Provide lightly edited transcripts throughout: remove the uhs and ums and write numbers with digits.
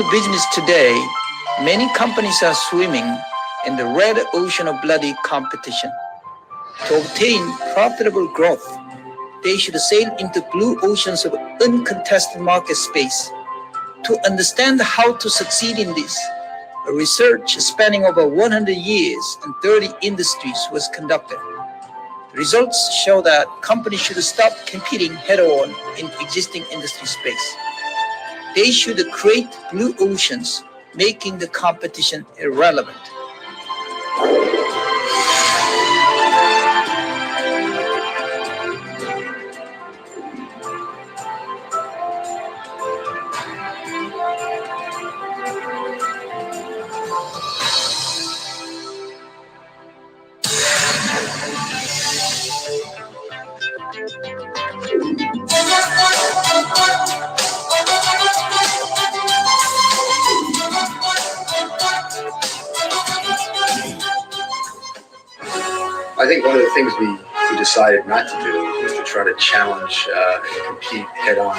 the business today, many companies are swimming in the red ocean of bloody competition. To obtain profitable growth, they should sail into blue oceans of uncontested market space. To understand how to succeed in this, a research spanning over 100 years and 30 industries was conducted. Results show that companies should stop competing head-on in existing industry space. They should create blue oceans, making the competition irrelevant. I think one of the things we decided not to do was to try to challenge and compete head-on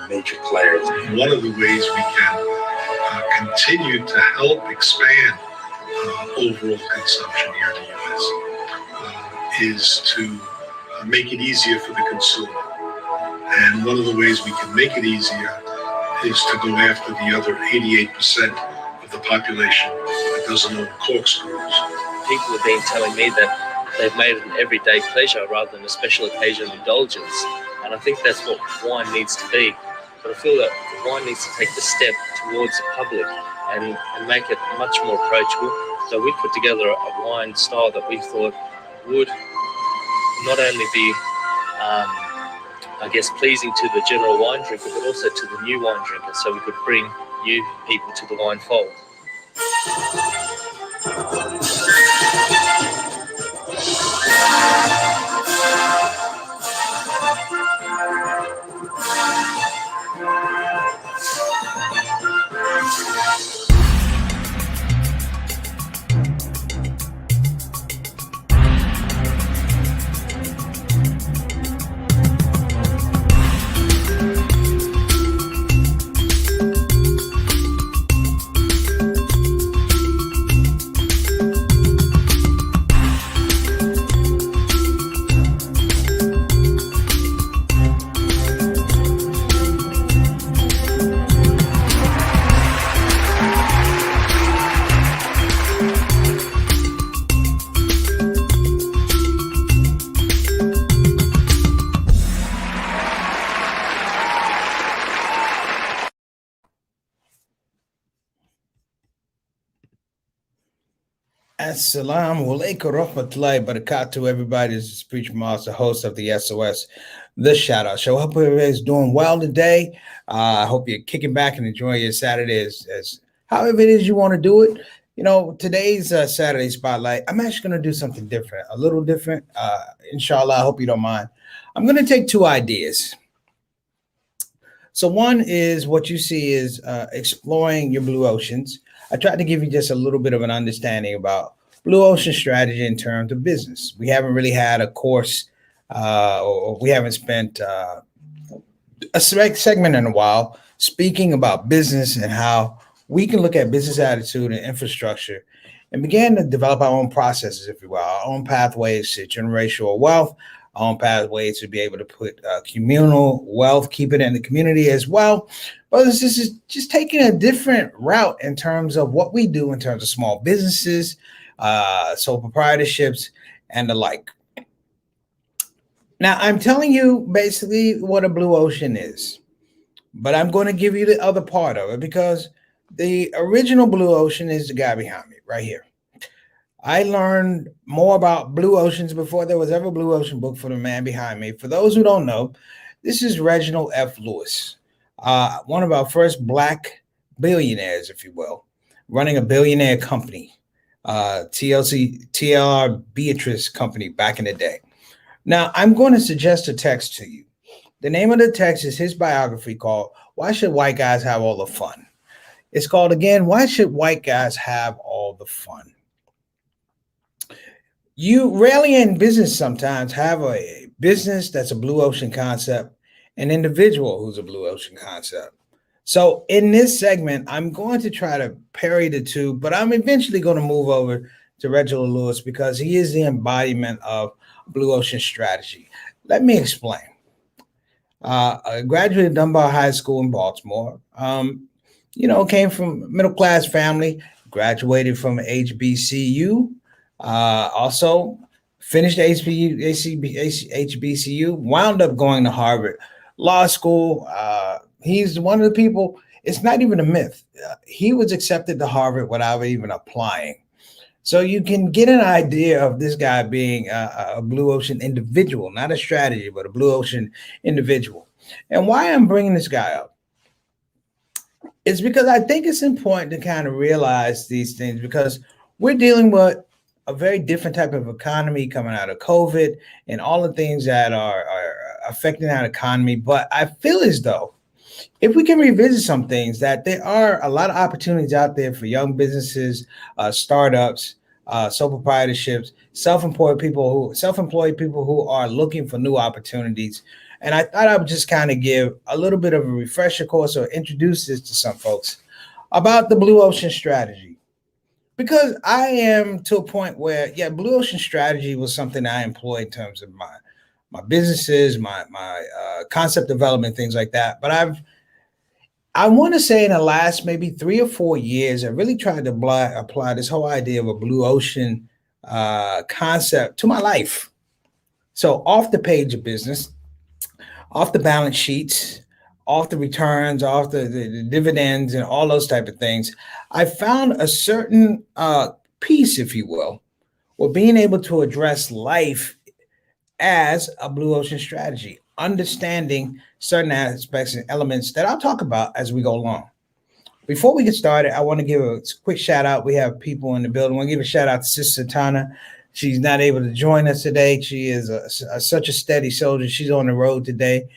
with major players. One of the ways we can continue to help expand overall consumption here in the U.S. Is to make it easier for the consumer. And one of the ways we can make it easier is to go after the other 88% of the population that doesn't own corkscrews. People have been telling me that they've made it an everyday pleasure rather than a special occasion indulgence. And I think that's what wine needs to be. But I feel that wine needs to take the step towards the public and make it much more approachable. So we put together a wine style that we thought would not only be, pleasing to the general wine drinker, but also to the new wine drinker. So we could bring new people to the wine fold. Assalamu alaikum rahmatullahi barakatuh, everybody. This is Preacher Miles, the host of the SOS, the ShOUT Show. Hope everybody's doing well today. I hope you're kicking back and enjoying your Saturday as however it is you want to do it. You know, today's Saturday Spotlight, I'm actually going to do something different, a little different. Inshallah, I hope you don't mind. I'm going to take two ideas. So one is what you see is exploring your blue oceans. I tried to give you just a little bit of an understanding about blue ocean strategy in terms of business. We haven't really had a course or we haven't spent a segment in a while speaking about business and how we can look at business attitude and infrastructure and begin to develop our own processes, if you will, our own pathways to generational wealth, our own pathways to be able to put communal wealth, keep it in the community as well. But this is just taking a different route in terms of what we do in terms of small businesses, sole proprietorships, and the like. Now, I'm telling you basically what a blue ocean is, but I'm going to give you the other part of it because the original blue ocean is the guy behind me right here. I learned more about blue oceans before there was ever a blue ocean book for the man behind me. For those who don't know, this is Reginald F. Lewis. One of our first Black billionaires, if you will, running a billionaire company, TLR Beatrice Company back in the day. Now, I'm going to suggest a text to you. The name of the text is his biography called Why Should White Guys Have All the Fun? It's called, again, Why Should White Guys Have All the Fun? You rarely in business sometimes have a business that's a blue ocean concept, an individual who's a blue ocean concept. So in this segment, I'm going to try to parry the two, but I'm eventually going to move over to Reginald Lewis because he is the embodiment of Blue Ocean strategy. Let me explain. I graduated Dunbar High School in Baltimore. Came from middle class family, graduated from HBCU, also finished HBCU, wound up going to Harvard Law School. He's one of the people, it's not even a myth. He was accepted to Harvard without even applying. So you can get an idea of this guy being a Blue Ocean individual, not a strategy, but a Blue Ocean individual. And why I'm bringing this guy up is because I think it's important to kind of realize these things because we're dealing with a very different type of economy coming out of COVID and all the things that are affecting our economy. But I feel as though if we can revisit some things, that there are a lot of opportunities out there for young businesses, startups, sole proprietorships, self-employed people who are looking for new opportunities. And I thought I would just kind of give a little bit of a refresher course or introduce this to some folks about the Blue Ocean strategy. Because I am to a point where, Blue Ocean strategy was something I employed in terms of my businesses, my concept development, things like that. But I want to say in the last maybe 3 or 4 years, I really tried to apply this whole idea of a Blue Ocean concept to my life. So off the page of business, off the balance sheets, off the returns, off the dividends and all those type of things, I found a certain piece, if you will, with being able to address life as a Blue Ocean strategy, understanding certain aspects and elements that I'll talk about as we go along. Before we get started, I want to give a quick shout out. We have people in the building. I want to give a shout out to Sister Tana. She's not able to join us today. She is such a steady soldier. She's on the road today.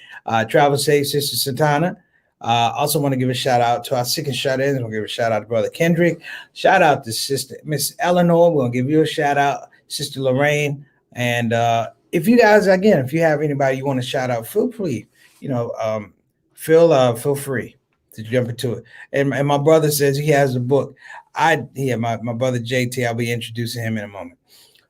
Travel safe, Sister Satana. Also want to give a shout out to our sick and shut-ins. We'll give a shout out to Brother Kendrick. Shout out to Sister Miss Eleanor. We'll give you a shout out, Sister Lorraine. And if you guys, again, if you have anybody you want to shout out, feel free. Feel free to jump into it. And my brother says he has a book. My brother JT. I'll be introducing him in a moment.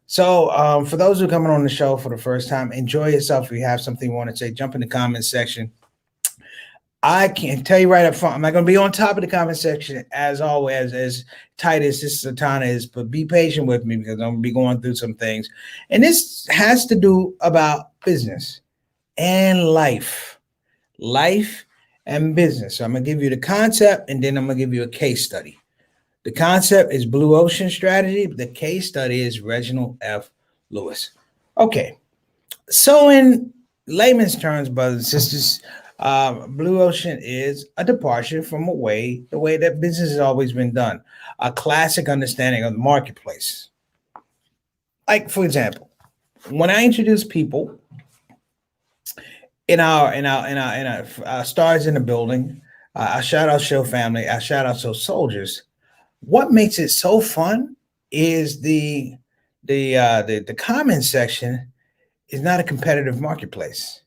So for those who are coming on the show for the first time, enjoy yourself. If you have something you want to say, jump in the comment section. I can tell you right up front, I'm not going to be on top of the comment section as always, as tight as this Satana is, but be patient with me because I'm going to be going through some things. And this has to do about business and life and business. So I'm going to give you the concept and then I'm going to give you a case study. The concept is Blue Ocean strategy. The case study is Reginald F. Lewis. Okay. So in layman's terms, brothers and sisters, Blue Ocean is a departure from the way that business has always been done. A classic understanding of the marketplace. Like, for example, when I introduce people in our stars in the building, I shout out Show Family, I shout out So Soldiers. What makes it so fun is the comment section is not a competitive marketplace.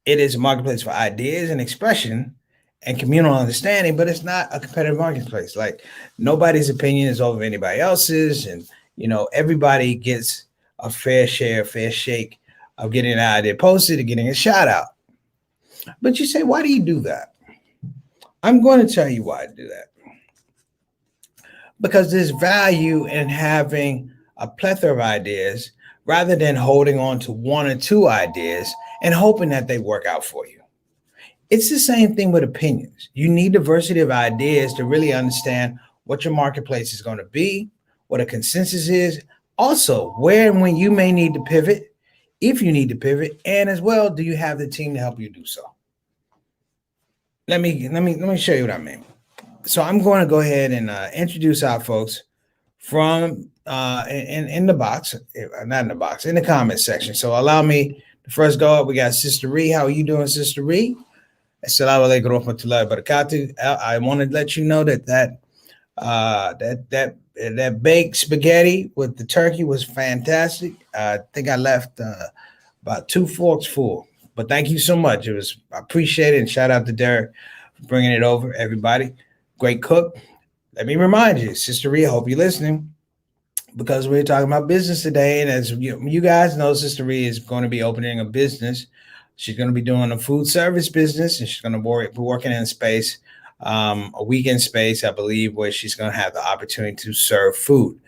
It is a marketplace for ideas and expression and communal understanding, but it's not a competitive marketplace. Like nobody's opinion is over anybody else's, and everybody gets a fair shake of getting an idea posted and getting a shout out. But you say, why do you do that? I'm going to tell you why I do that. Because there's value in having a plethora of ideas rather than holding on to one or two ideas and hoping that they work out for you. It's the same thing with opinions. You need diversity of ideas to really understand what your marketplace is going to be, what a consensus is, also where and when you may need to pivot, if you need to pivot, and as well, do you have the team to help you do so? Let me show you what I mean. So I'm going to go ahead and introduce our folks from in the box, not in the box, in the comment section. So allow me to first go up. We got Sister Ree. How are you doing, Sister Ree? Assalamu alaikum warahmatullahi wabarakatuh. I want to let you know that baked spaghetti with the turkey was fantastic. I think I left about 2 forks full. But thank you so much. I appreciate it. And shout out to Derek bringing it over, everybody. Great cook. Let me remind you, Sister Rhea, hope you're listening, because we're talking about business today. And as you guys know, Sister Rhea is going to be opening a business. She's going to be doing a food service business, and she's going to be working in a space, a weekend space, I believe, where she's going to have the opportunity to serve food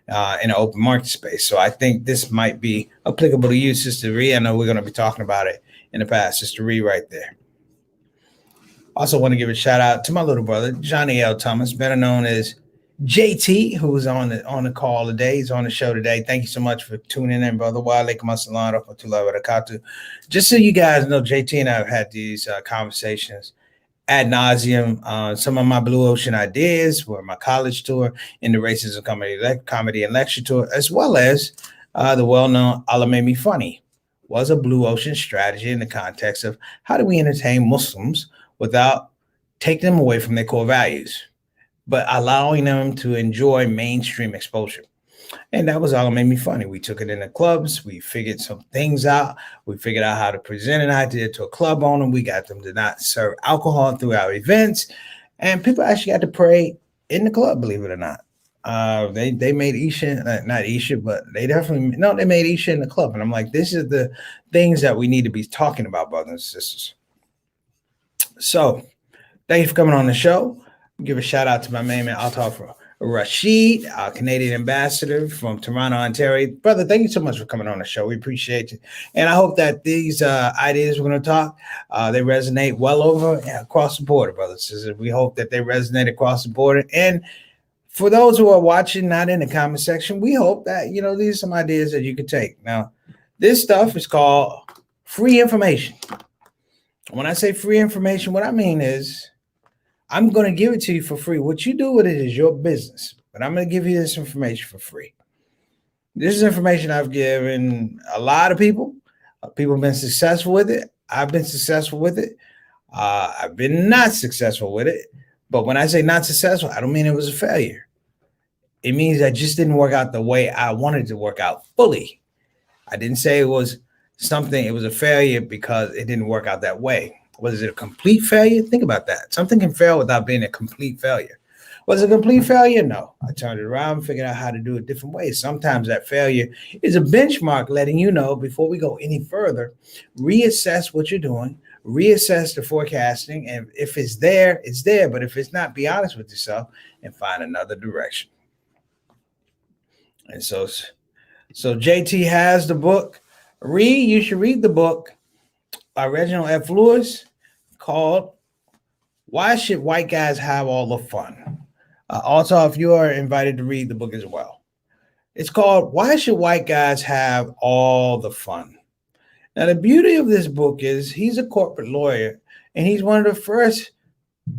in an open market space. So I think this might be applicable to you, Sister Rhea. I know we're going to be talking about it in the past. Sister Rhea right there. Also want to give a shout out to my little brother, Johnny L. Thomas, better known as JT, who was on the call today. He's on the show today. Thank you so much for tuning in, brother. Just so you guys know, JT and I have had these conversations ad nauseum. Some of my Blue Ocean ideas were my college tour in the Racism Comedy and Lecture Tour, as well as the well-known Allah Made Me Funny, was a Blue Ocean strategy in the context of how do we entertain Muslims without taking them away from their core values, but allowing them to enjoy mainstream exposure. And that was all that made me funny. We took it in the clubs. We figured some things out. We figured out how to present an idea to a club owner. We got them to not serve alcohol through our events. And people actually got to pray in the club, believe it or not. They made Isha, not Isha, but they made Isha in the club. And I'm like, this is the things that we need to be talking about, brothers and sisters. So thank you for coming on the show. Give a shout out to my main man, Altaf Rashid, our Canadian ambassador from Toronto, Ontario. Brother, thank you so much for coming on the show. We appreciate you. And I hope that these ideas we're going to talk, they resonate well over across the border, brothers and sisters. We hope that they resonate across the border. And for those who are watching, not in the comment section, we hope that, these are some ideas that you could take. Now, this stuff is called free information. When I say free information, what I mean is I'm going to give it to you for free. What you do with it is your business, but I'm going to give you this information for free. This is information I've given a lot of people. People have been successful with it. I've been successful with it. I've been not successful with it. But when I say not successful, I don't mean it was a failure. It means I just didn't work out the way I wanted to work out fully. I didn't say it was a failure because it didn't work out that way. Was it a complete failure? Think about that. Something can fail without being a complete failure. Was it a complete failure? No. I turned it around and figured out how to do it different ways. Sometimes that failure is a benchmark letting you know, before we go any further, reassess what you're doing, reassess the forecasting, and if it's there, it's there. But if it's not, be honest with yourself and find another direction. And so JT has the book. You should read the book by Reginald F. Lewis called Why Should White Guys Have All the Fun? Also, if you are invited to read the book as well. It's called Why Should White Guys Have All the Fun? Now, the beauty of this book is he's a corporate lawyer, and he's one of the first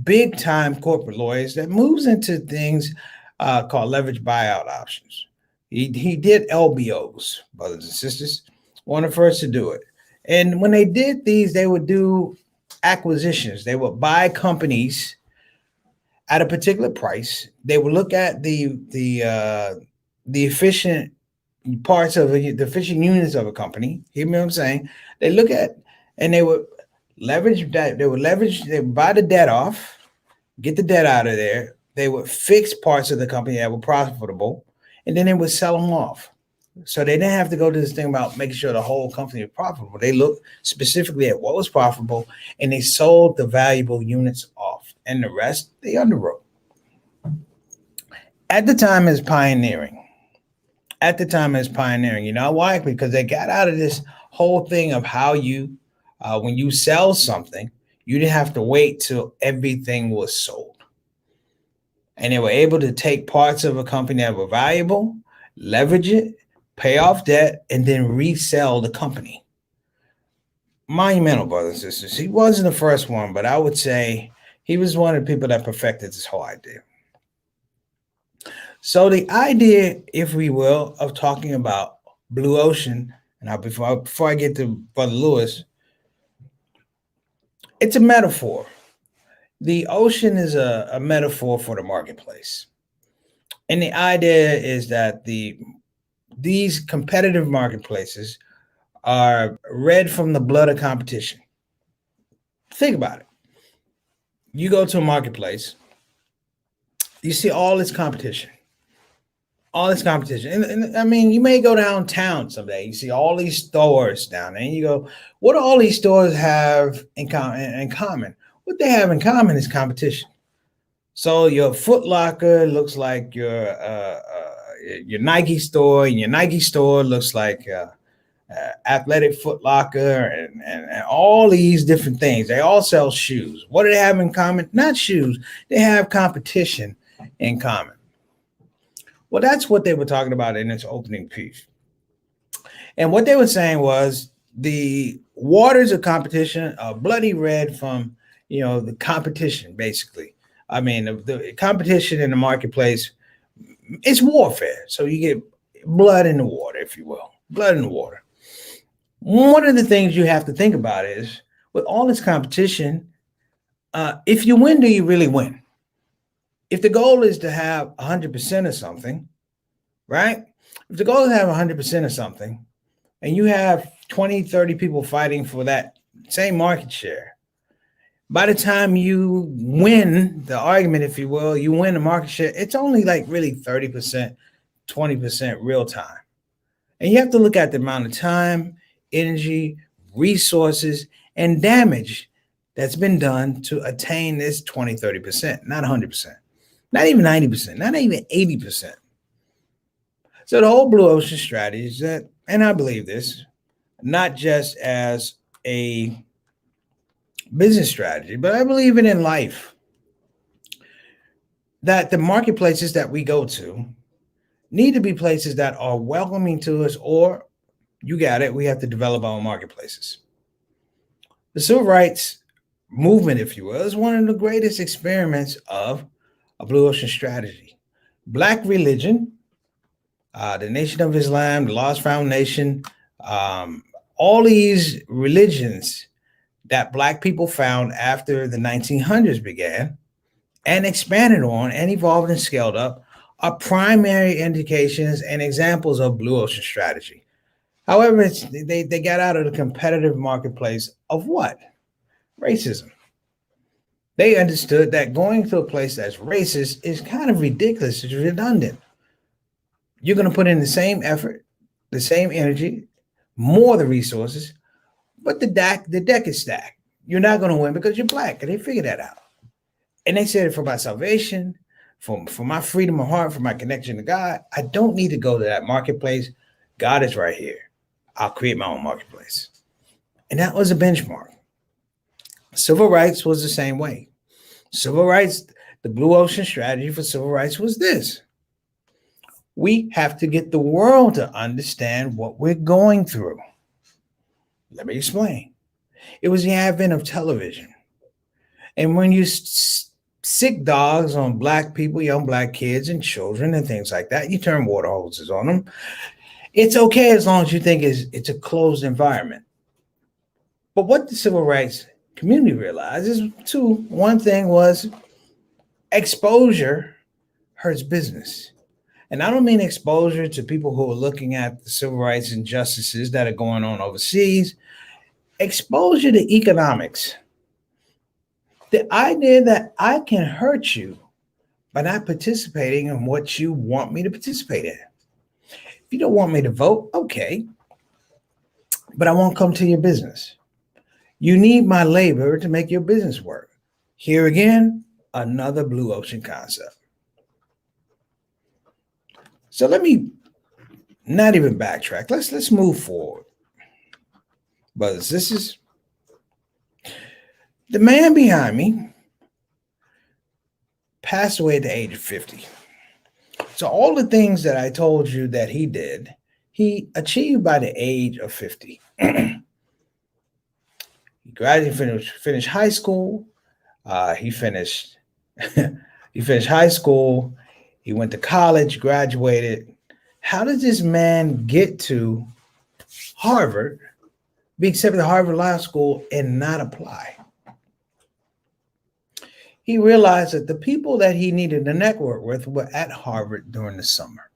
big-time corporate lawyers that moves into things called leverage buyout options. He did LBOs, brothers and sisters, one of the first to do it. And when they did these, they would do acquisitions. They would buy companies at a particular price. They would look at the efficient parts of the efficient units of a company. Hear me what I'm saying? They look at, and they would leverage that. They would buy the debt off, get the debt out of there. They would fix parts of the company that were profitable, and then they would sell them off. So they didn't have to go to this thing about making sure the whole company was profitable. They looked specifically at what was profitable, and they sold the valuable units off, and the rest they underwrote. At the time, is pioneering. You know why? Because they got out of this whole thing of how you, when you sell something, you didn't have to wait till everything was sold. And they were able to take parts of a company that were valuable, leverage it, pay off debt, and then resell the company. Monumental, brothers and sisters. He wasn't the first one, but I would say he was one of the people that perfected this whole idea. So the idea, if we will, of talking about Blue Ocean, and before I get to Brother Lewis, it's a metaphor. The ocean is a metaphor for the marketplace. And the idea is that these competitive marketplaces are red from the blood of competition. Think about it. You go to a marketplace, you see all this competition. All this competition. And I mean, you may go downtown someday. You see all these stores down there, and you go, what do all these stores have in common? What they have in common is competition. So your Foot Locker looks like your Nike store, and your Nike store looks like Athletic Foot Locker, and all these different things. They all sell shoes. What do they have in common? Not shoes. They have competition in common. Well, that's what they were talking about in this opening piece. And what they were saying was the waters of competition are bloody red from, the competition, basically. I mean, the competition in the marketplace, it's warfare. So you get blood in the water, if you will, blood in the water. One of the things you have to think about is with all this competition, if you win, do you really win? If the goal is to have 100% of something, right? If the goal is to have 100% of something, and you have 20, 30 people fighting for that same market share, by the time you win the argument, if you will, you win the market share, it's only like really 30%, 20% real time. And you have to look at the amount of time, energy, resources, and damage that's been done to attain this 20, 30%, not 100%, not even 90%, not even 80%. So the whole blue ocean strategy is that, and I believe this, not just as a business strategy, but I believe it in life, that the marketplaces that we go to need to be places that are welcoming to us, or you got it, we have to develop our own marketplaces. The civil rights movement, if you will, is one of the greatest experiments of a blue ocean strategy. Black religion, the Nation of Islam, the Lost Foundation, all these religions that Black people found after the 1900s began and expanded on and evolved and scaled up are primary indications and examples of blue ocean strategy. However, they got out of the competitive marketplace of what? Racism. They understood that going to a place that's racist is kind of ridiculous. It's redundant. You're going to put in the same effort, the same energy, more the resources, but the deck is stacked. You're not going to win because you're Black, and they figured that out. And they said, for my salvation, for my freedom of heart, for my connection to God, I don't need to go to that marketplace. God is right here. I'll create my own marketplace. And that was a benchmark. Civil rights was the same way. Civil rights, the blue ocean strategy for civil rights was this. We have to get the world to understand what we're going through. Let me explain. It was the advent of television. And when you sick dogs on Black people, young Black kids and children and things like that, you turn water hoses on them. It's okay as long as you think it's a closed environment. But what the civil rights community realized is two. One thing was exposure hurts business. And I don't mean exposure to people who are looking at the civil rights injustices that are going on overseas. Exposure to economics. The idea that I can hurt you by not participating in what you want me to participate in. If you don't want me to vote, okay, but I won't come to your business. You need my labor to make your business work. Here again, another blue ocean concept. So let me not even backtrack. Let's move forward. Brothers, this is the man behind me passed away at the age of 50. So all the things that I told you that he did, he achieved by the age of 50. He graduated, finished high school. He finished high school. He went to college, graduated. How did this man get to Harvard, be accepted to Harvard Law School, and not apply? He realized that the people that he needed to network with were at Harvard during the summer.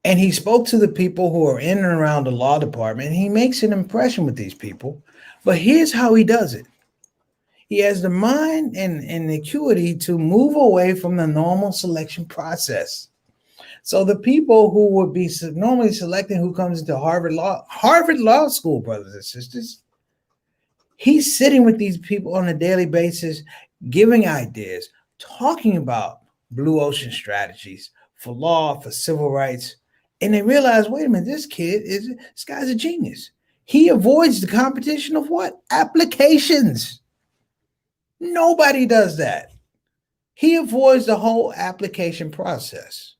And he spoke to the people who are in and around the law department, and he makes an impression with these people. But here's how he does it. He has the mind and the acuity to move away from the normal selection process. So the people who would be normally selecting who comes into Harvard Law School, brothers and sisters, he's sitting with these people on a daily basis, giving ideas, talking about blue ocean strategies for law, for civil rights. And they realize, wait a minute, this guy's a genius. He avoids the competition of what? Applications. Nobody does that. He avoids the whole application process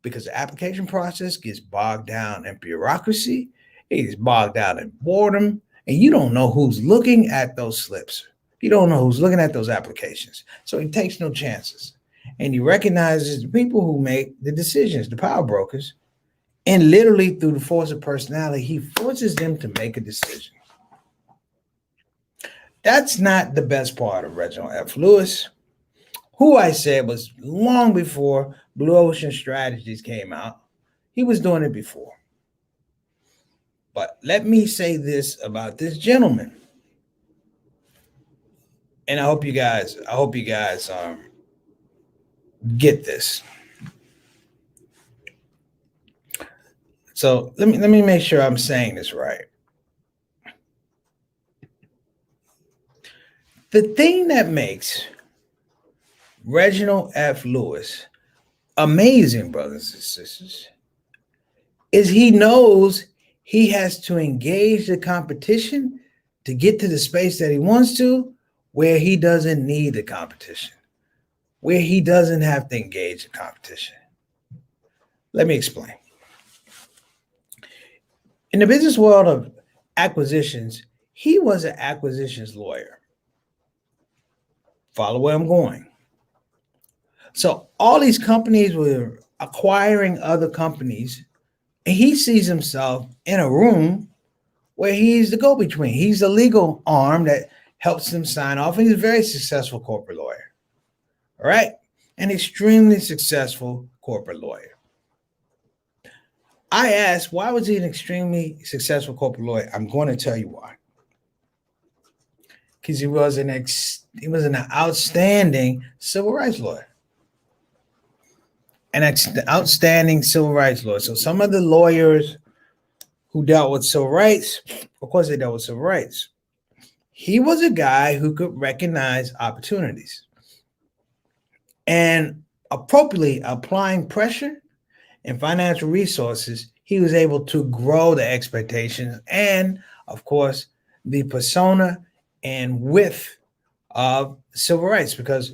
because the application process gets bogged down in bureaucracy, it gets bogged down in boredom, and you don't know who's looking at those slips. You don't know who's looking at those applications. So he takes no chances. And he recognizes the people who make the decisions, the power brokers, and literally through the force of personality, he forces them to make a decision. That's not the best part of Reginald F. Lewis, who I said was long before Blue Ocean Strategies came out. He was doing it before. But let me say this about this gentleman. And I hope you guys get this. So let me make sure I'm saying this right. The thing that makes Reginald F. Lewis amazing, brothers and sisters, is he knows he has to engage the competition to get to the space that he wants to, where he doesn't need the competition, where he doesn't have to engage the competition. Let me explain. In the business world of acquisitions, he was an acquisitions lawyer. Follow where I'm going. So all these companies were acquiring other companies, and he sees himself in a room where he's the go-between. He's the legal arm that helps them sign off, and he's a very successful corporate lawyer. All right? An extremely successful corporate lawyer. I asked, why was he an extremely successful corporate lawyer? I'm going to tell you why. Because he was an outstanding civil rights lawyer. An outstanding civil rights lawyer. So some of the lawyers who dealt with civil rights, of course they dealt with civil rights. He was a guy who could recognize opportunities and appropriately applying pressure and financial resources, he was able to grow the expectations and, of course, the persona and width of civil rights. Because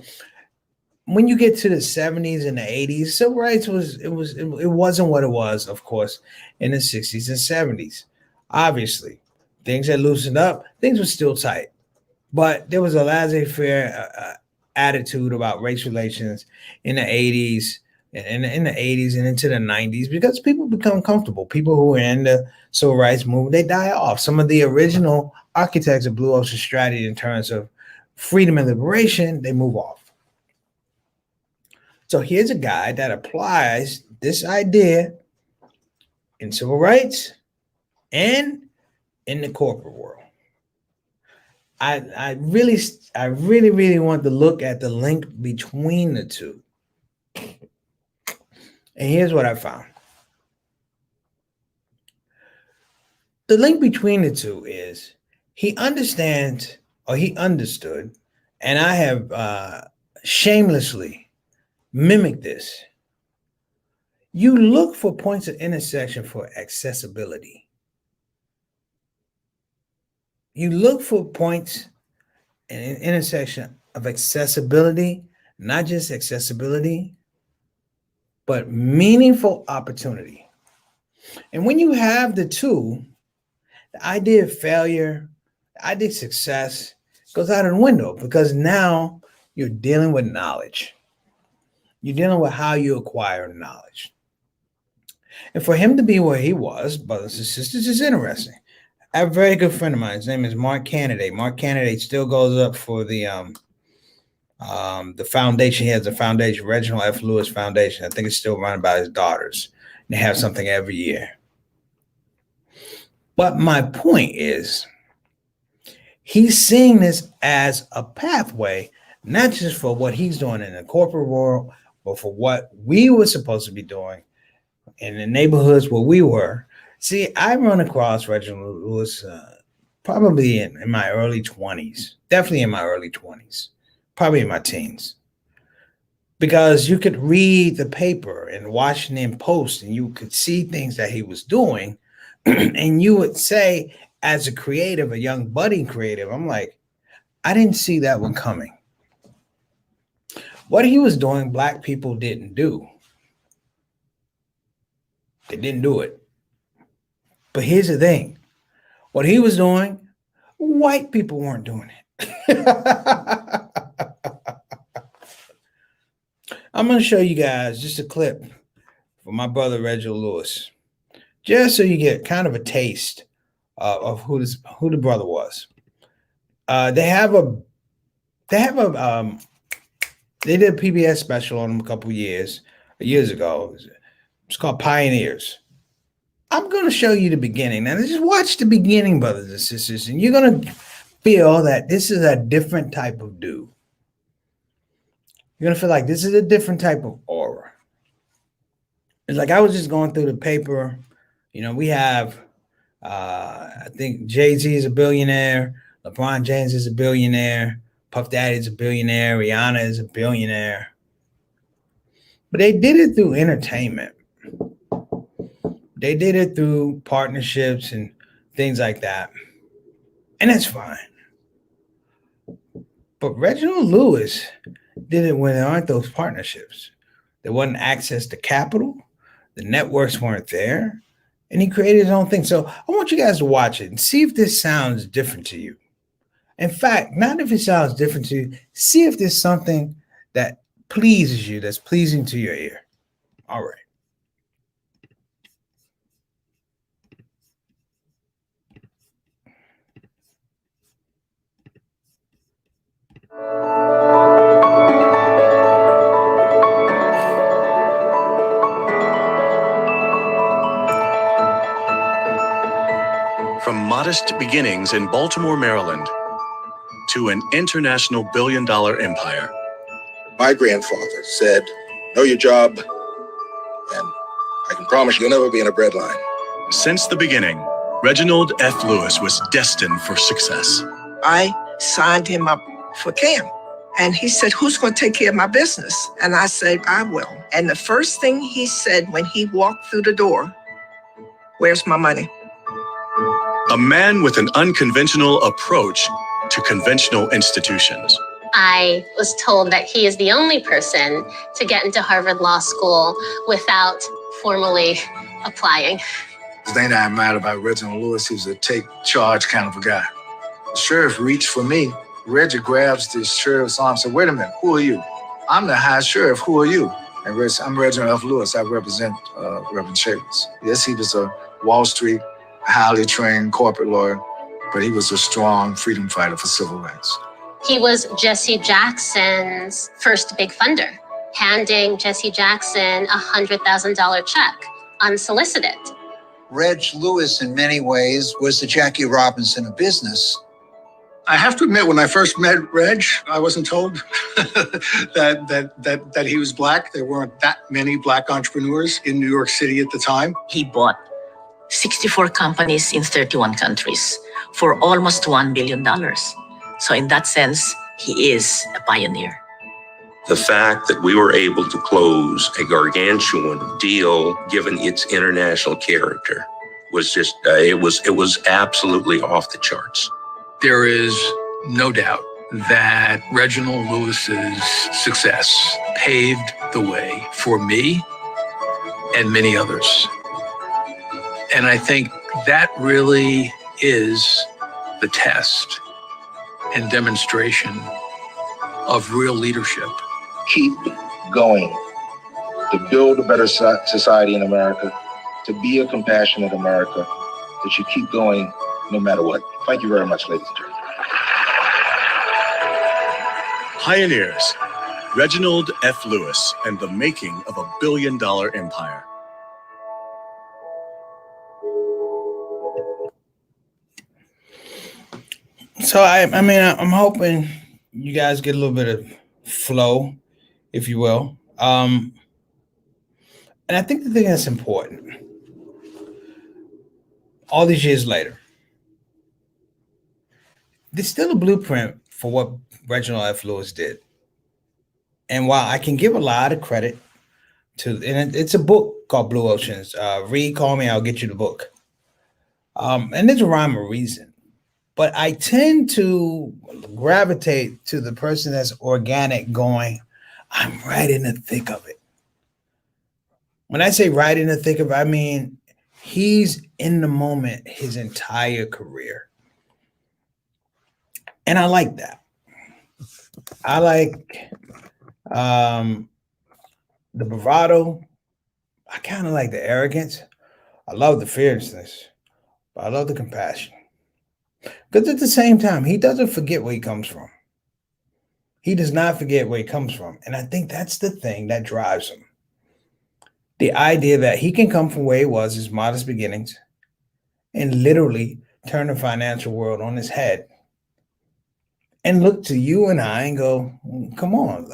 when you get to the 70s and the 80s, civil rights wasn't what it was, of course, in the 60s and 70s. Obviously, things had loosened up. Things were still tight, but there was a laissez-faire attitude about race relations in the 80s. In the 80s and into the 90s, because people become comfortable. People who are in the civil rights movement, they die off. Some of the original architects of Blue Ocean Strategy in terms of freedom and liberation, they move off. So here's a guy that applies this idea in civil rights and in the corporate world. I really want to look at the link between the two. And here's what I found. The link between the two is he understood, and I have shamelessly mimicked this. You look for points of intersection for accessibility. You look for points in an intersection of accessibility, not just accessibility, but meaningful opportunity. And when you have the two, the idea of failure, the idea of success goes out of the window, because now you're dealing with knowledge. You're dealing with how you acquire knowledge. And for him to be where he was, brothers and sisters, is interesting. I have a very good friend of mine. His name is Mark Candidate. Mark Candidate still goes up for the foundation. He has a foundation, Reginald F. Lewis Foundation. I think it's still run by his daughters. They have something every year. But my point is, he's seeing this as a pathway, not just for what he's doing in the corporate world, but for what we were supposed to be doing in the neighborhoods where we were. See, I run across Reginald Lewis probably in my early 20s, definitely in my early 20s, probably in my teens. Because you could read the paper in Washington Post and you could see things that he was doing. And you would say, as a creative, a young budding creative, I'm like, I didn't see that one coming. What he was doing, Black people didn't do. They didn't do it. But here's the thing. What he was doing, white people weren't doing it. I'm going to show you guys just a clip from my brother Reginald Lewis, just so you get kind of a taste of who the brother was. They did a PBS special on him a couple years ago. It's called Pioneers. I'm going to show you the beginning. Now, just watch the beginning, brothers and sisters, and you're going to feel that this is a different type of dude. You're going to feel like this is a different type of aura. It's like I was just going through the paper. You know, we have, I think Jay-Z is a billionaire. LeBron James is a billionaire. Puff Daddy is a billionaire. Rihanna is a billionaire. But they did it through entertainment. They did it through partnerships and things like that. And that's fine. But Reginald Lewis did it when there aren't those partnerships. There wasn't access to capital. The networks weren't there. And he created his own thing. So I want you guys to watch it and see if this sounds different to you. In fact, not if it sounds different to you, see if there's something that pleases you, that's pleasing to your ear. All right. From modest beginnings in Baltimore, Maryland, to an international billion-dollar empire. My grandfather said, know your job, and I can promise you'll never be in a bread line. Since the beginning, Reginald F. Lewis was destined for success. I signed him up for CAM. And he said, who's going to take care of my business? And I said, I will. And the first thing he said when he walked through the door, where's my money? A man with an unconventional approach to conventional institutions. I was told that he is the only person to get into Harvard Law School without formally applying. The thing that I admired about Reginald Lewis, he was a take charge kind of a guy. The sheriff reached for me. Reggie grabs the sheriff's arm and said, wait a minute, who are you? I'm the high sheriff, who are you? And I'm Reginald F. Lewis, I represent Reverend Chambers. Yes, he was a Wall Street, highly trained corporate lawyer, but he was a strong freedom fighter for civil rights. He was Jesse Jackson's first big funder, handing Jesse Jackson a $100,000 check, unsolicited. Reg Lewis, in many ways, was the Jackie Robinson of business. I have to admit, when I first met Reg, I wasn't told that he was Black. There weren't that many Black entrepreneurs in New York City at the time. He bought 64 companies in 31 countries for almost $1 billion. So in that sense, he is a pioneer. The fact that we were able to close a gargantuan deal, given its international character, was just, it was absolutely off the charts. There is no doubt that Reginald Lewis's success paved the way for me and many others. And I think that really is the test and demonstration of real leadership. Keep going to build a better society in America, to be a compassionate America, that you keep going no matter what. Thank you very much, ladies and gentlemen. Pioneers, Reginald F. Lewis and the making of a billion-dollar empire. So I mean, I'm hoping you guys get a little bit of flow, if you will. And I think the thing that's important, all these years later, there's still a blueprint for what Reginald F. Lewis did. And while I can give a lot of credit to, and it's a book called Blue Oceans. Read, call me, I'll get you the book. And there's a rhyme or reason. But I tend to gravitate to the person that's organic, going, I'm right in the thick of it. When I say right in the thick of it, I mean he's in the moment his entire career. And I like that. I like the bravado. I kind of like the arrogance. I love the fierceness, but I love the compassion. Because at the same time, he doesn't forget where he comes from. He does not forget where he comes from. And I think that's the thing that drives him. The idea that he can come from where he was, his modest beginnings, and literally turn the financial world on his head and look to you and I and go, come on,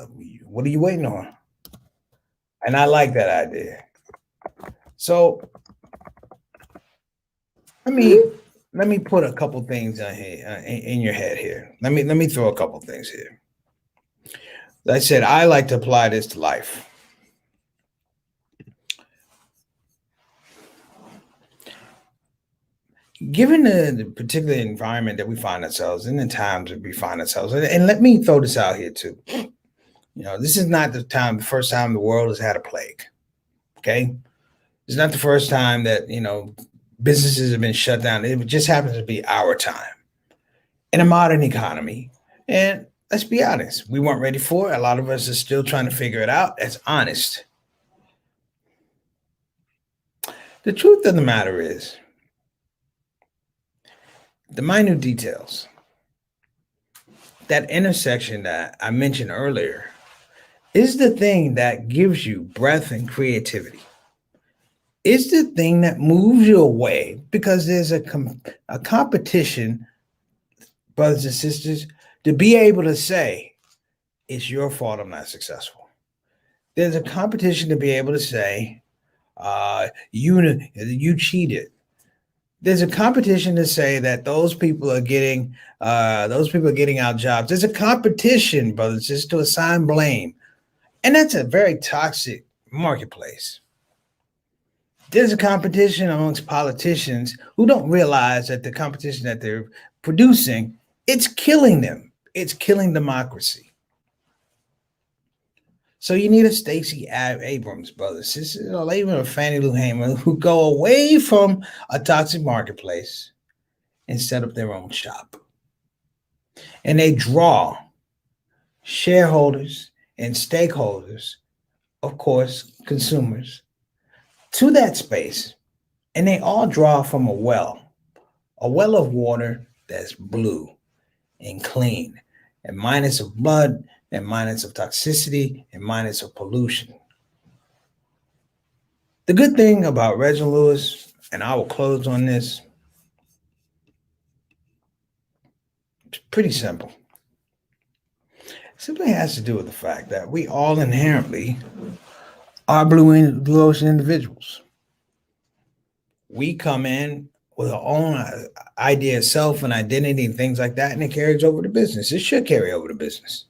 what are you waiting on? And I like that idea. So let me put a couple things on here in your head here. Let me throw a couple things here. As I said, I like to apply this to life. Given the particular environment that we find ourselves in, the times that we find ourselves, and let me throw this out here too. You know, this is not the first time the world has had a plague. Okay, it's not the first time that businesses have been shut down. It just happens to be our time in a modern economy. And let's be honest, we weren't ready for it. A lot of us are still trying to figure it out. That's honest. The truth of the matter is, the minute details, that intersection that I mentioned earlier, is the thing that gives you breath and creativity. It's the thing that moves you away, because there's a competition, brothers and sisters, to be able to say, it's your fault I'm not successful. There's a competition to be able to say, you cheated. There's a competition to say that those people are getting out jobs. There's a competition, brothers, just to assign blame. And that's a very toxic marketplace. There's a competition amongst politicians who don't realize that the competition that they're producing, it's killing them. It's killing democracy. So you need a Stacey Abrams, brothers, sisters, or even a Fannie Lou Hamer, who go away from a toxic marketplace and set up their own shop. And they draw shareholders and stakeholders, of course, consumers, to that space. And they all draw from a well of water that's blue and clean, and minus of blood, and minus of toxicity, and minus of pollution. The good thing about Reginald Lewis, and I will close on this, it's pretty simple. It simply has to do with the fact that we all inherently are blue ocean individuals. We come in with our own idea of self and identity and things like that, and it carries over to business. It should carry over to business.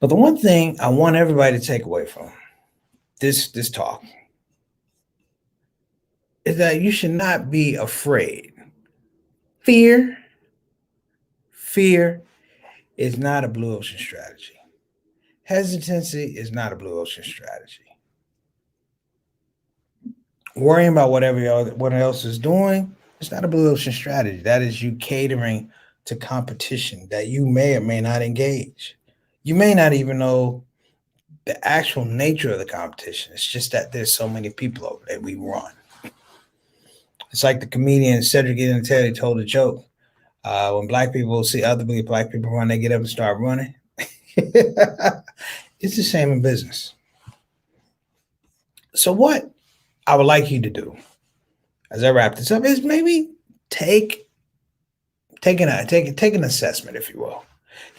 But the one thing I want everybody to take away from this talk is that you should not be afraid. Fear is not a blue ocean strategy. Hesitancy is not a blue ocean strategy. Worrying about what else is doing, it's not a blue ocean strategy. That is you catering to competition that you may or may not engage. You may not even know the actual nature of the competition. It's just that there's so many people over there we run. It's like the comedian Cedric Entertainment told a joke. When black people see other black people run, they get up and start running. It's the same in business. So what I would like you to do as I wrap this up is maybe take take an assessment, if you will.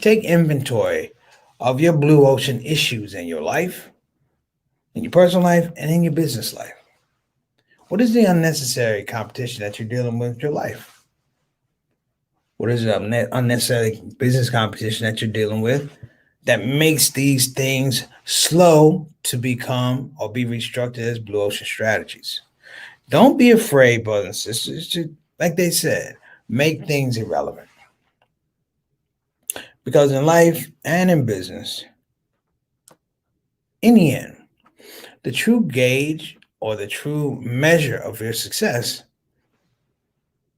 Take inventory of your blue ocean issues in your life, in your personal life, and in your business life. What is the unnecessary competition that you're dealing with in your life? What is the unnecessary business competition that you're dealing with that makes these things slow to become or be restructured as blue ocean strategies? Don't be afraid, brothers and sisters, to, like they said, make things irrelevant. Because in life and in business, in the end, the true gauge or the true measure of your success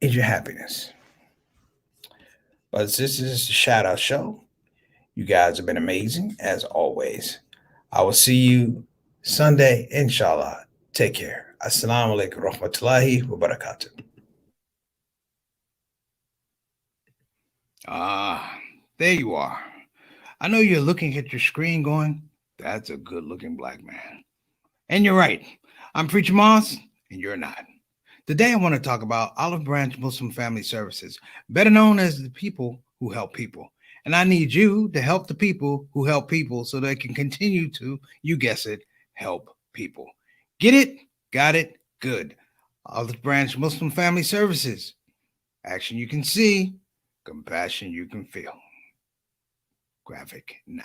is your happiness. But this is the shout out show. You guys have been amazing as always. I will see you Sunday, inshallah. Take care. Assalamu alaikum rahmatullahi wa barakatuh. There you are. I know you're looking at your screen going, that's a good looking black man. And you're right. I'm Preacher Moss, and you're not. Today I want to talk about Olive Branch Muslim Family Services, better known as the people who help people. And I need you to help the people who help people so they can continue to, you guess it, help people. Get it? Got it? Good. Olive Branch Muslim Family Services. Action you can see, compassion you can feel. Graphic now.